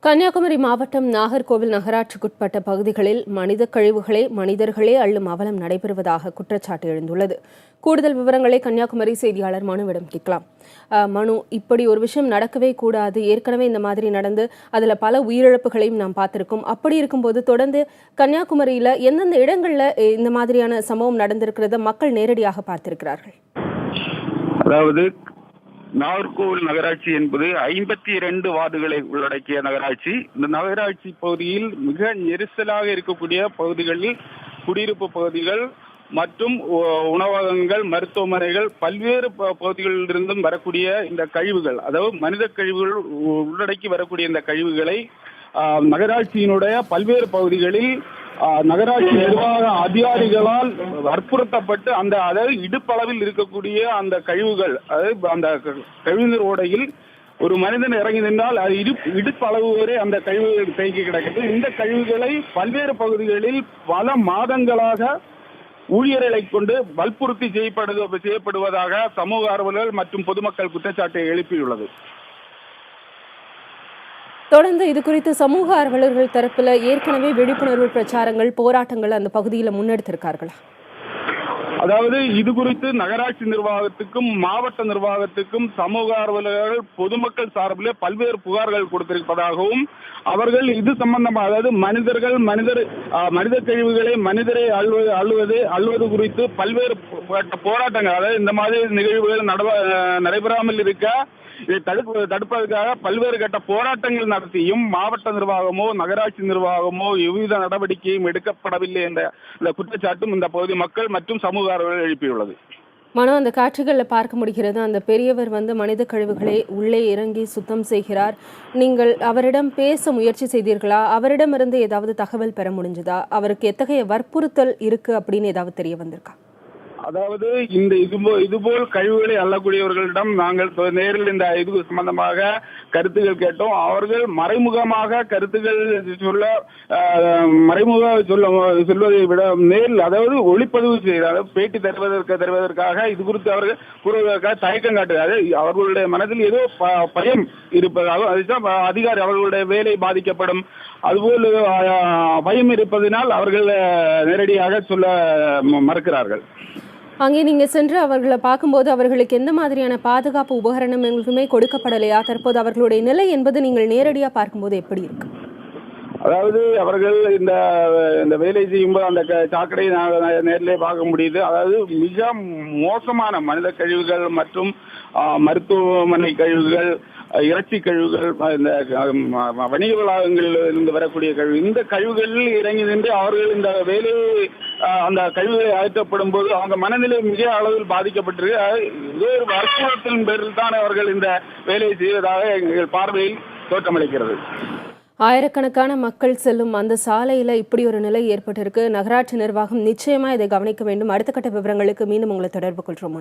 கன்னியாகுமரி மாவட்டம் நாகர்கோவில் நகராட்சிக்குட்பட்ட பகுதிகளில் மனித கழிவுகளை மனிதர்களே அள்ளும் அவலம் நடைபெறுவதாக குற்றச்சாட்டு எழுந்துள்ளது. கூடுதல் விவரங்களை கன்னியாகுமரி செய்தியாளர் மனுவிடம் கேட்கலாம். மனு, இப்படி ஒரு விஷயம் நடக்கவே கூடாது. ஏற்கனவே இந்த மாதிரி நடந்து அதில் பல உயிரிழப்புகளையும் நாம் பார்த்திருக்கோம். அப்படி இருக்கும்போது தொடர்ந்து கன்னியாகுமரியில் எந்தெந்த இடங்கள்ல இந்த மாதிரியான சம்பவம் நடந்திருக்கிறத மக்கள் நேரடியாக பார்த்திருக்கிறார்கள்? அதாவது நாகர்கோவில் நகராட்சி என்பது 52 வார்டுகளை உள்ளடக்கிய நகராட்சி. இந்த நகராட்சி பகுதியில் மிக நெரிசலாக இருக்கக்கூடிய பகுதிகளில் குடியிருப்பு பகுதிகள் மற்றும் உணவகங்கள், மருத்துவமனைகள், பல்வேறு பகுதிகளில் இருந்தும் வரக்கூடிய இந்த கழிவுகள், அதாவது மனித கழிவுகள் உள்ளடக்கி வரக்கூடிய இந்த கழிவுகளை நகராட்சியினுடைய பல்வேறு பகுதிகளில் நகராட்சி நிர்வாக அதிகாரிகளால் வற்புறுத்தப்பட்டு அதாவது இடுப்பளவில் இருக்கக்கூடிய அந்த கழிவுகள், அதாவது அந்த கழிவுநீர் ஓடையில் ஒரு மனிதன் இறங்கி நின்றால் அது இடுப்பளவு வரை அந்த கழிவுகள் தேங்கி கிடக்குது. இந்த கழிவுகளை பல்வேறு பகுதிகளில் பல மாதங்களாக ஊழியர்களை கொண்டு வற்புறுத்தி செய்யப்படுவதாக சமூக ஆர்வலர்கள் மற்றும் பொதுமக்கள் குற்றச்சாட்டை எழுப்பியுள்ளது. தொடர்ந்து இது குறித்து சமூக ஆர்வலர்கள் தரப்புல ஏற்கனவே விழிப்புணர்வு பிரச்சாரங்கள், போராட்டங்கள் அந்த பகுதியில் முன்னெடுத்திருக்கார்களா? அதாவது இது குறித்து நகராட்சி நிர்வாகத்துக்கும் மாவட்ட நிர்வாகத்துக்கும் சமூக ஆர்வலர்கள் பொதுமக்கள் சார்பில் பல்வேறு புகார்கள் கொடுத்திருப்பதாகவும், அவர்கள் இது சம்பந்தமாக, அதாவது மனித கழிவுகளை மனிதரை அள்ளுவது குறித்து பல்வேறு போராட்டங்கள், அதாவது இந்த மாதிரி நிகழ்வுகள் நடைபெறாமல் இருக்க இதை தடுப்பதற்காக பல்வேறு கட்ட போராட்டங்கள் நடத்தியும் மாவட்ட நிர்வாகமோ நகராட்சி நிர்வாகமோ எவ்வித நடவடிக்கையும் எடுக்கப்படவில்லை என்ற குற்றச்சாட்டும் இந்த பகுதி மக்கள் மற்றும் சமூக ஆர்வலர்கள் எழுப்பியுள்ளது. மனோ, அந்த காட்சிகளில் பார்க்க முடிகிறது. அந்த பெரியவர் மனித கழிவுகளை உள்ளே இறங்கி சுத்தம் செய்கிறார். நீங்கள் அவரிடம் பேச முயற்சி செய்தீர்களா? அவரிடமிருந்து ஏதாவது தகவல் பெற முடிஞ்சதா? அவருக்கு எத்தகைய வற்புறுத்தல் இருக்கு அப்படின்னு ஏதாவது தெரிய வந்திருக்கா? அதாவது இதுபோல் கழிவுகளை அள்ளக்கூடியவர்களிடம் நாங்கள் நேரில் இந்த இது சம்பந்தமாக கருத்துக்கள் கேட்டோம். அவர்கள் மறைமுகமாக கருத்துக்கள் சொல்வதை விட நேரில், அதாவது ஒளிப்பதிவு செய்து பேட்டி தருவதற்காக இது குறித்து அவர்கள் கூறுவதற்காக தயக்கம் காட்டுகிறது. அவர்களுடைய மனதில் ஏதோ பயம் இருப்பதாகவும், அதுதான் அதிகாரி அவர்களுடைய வேலை பாதிக்கப்படும் அதுபோல் பயம் இருப்பதனால் அவர்கள் நேரடியாக சொல்ல மறுக்கிறார்கள். அங்கே நீங்க சென்று அவர்களை பார்க்கும்போது அவர்களுக்கு எந்த மாதிரியான பாதுகாப்பு உபகரணம் எங்களுக்குமே கொடுக்கப்படலையா? தற்போது அவர்களுடைய நிலை என்பது நீங்கள் நேரடியா பார்க்கும்போது எப்படி இருக்கு? அதாவது அவர்கள் இந்த வேலை செய்யும்போது அந்த சாக்கடை நேரிலே பார்க்க முடியுது. அதாவது மிக மோசமான மனித கழிவுகள் மற்றும் மருத்துவமனை கழிவுகள், இறைச்சி கழிவுகள், இந்த வணிக வளாகங்களில் இருந்து வரக்கூடிய கழிவு, இந்த கழிவுகளில் இறங்கி நின்று அவர்கள் இந்த வேலையை அந்த கழிவுகளை அகற்றப்படும் போது அவங்க மனநிலை மிக அளவில் பாதிக்கப்பட்டிருக்கு. இதே ஒரு வற்புறுத்தலின் பேரில் தான் அவர்கள் இந்த வேலையை செய்வதாக எங்கள் பார்வையில் தோற்றமளிக்கிறது. ஆயிரக்கணக்கான மக்கள் செல்லும் அந்த சாலையில இப்படி ஒரு நிலை ஏற்பட்டிருக்கு. நகராட்சி நிர்வாகம் நிச்சயமா இதை கவனிக்க வேண்டும். அடுத்த கட்ட விவரங்களுக்கு மீண்டும் உங்களை தொடர்பு கொள்றோம்.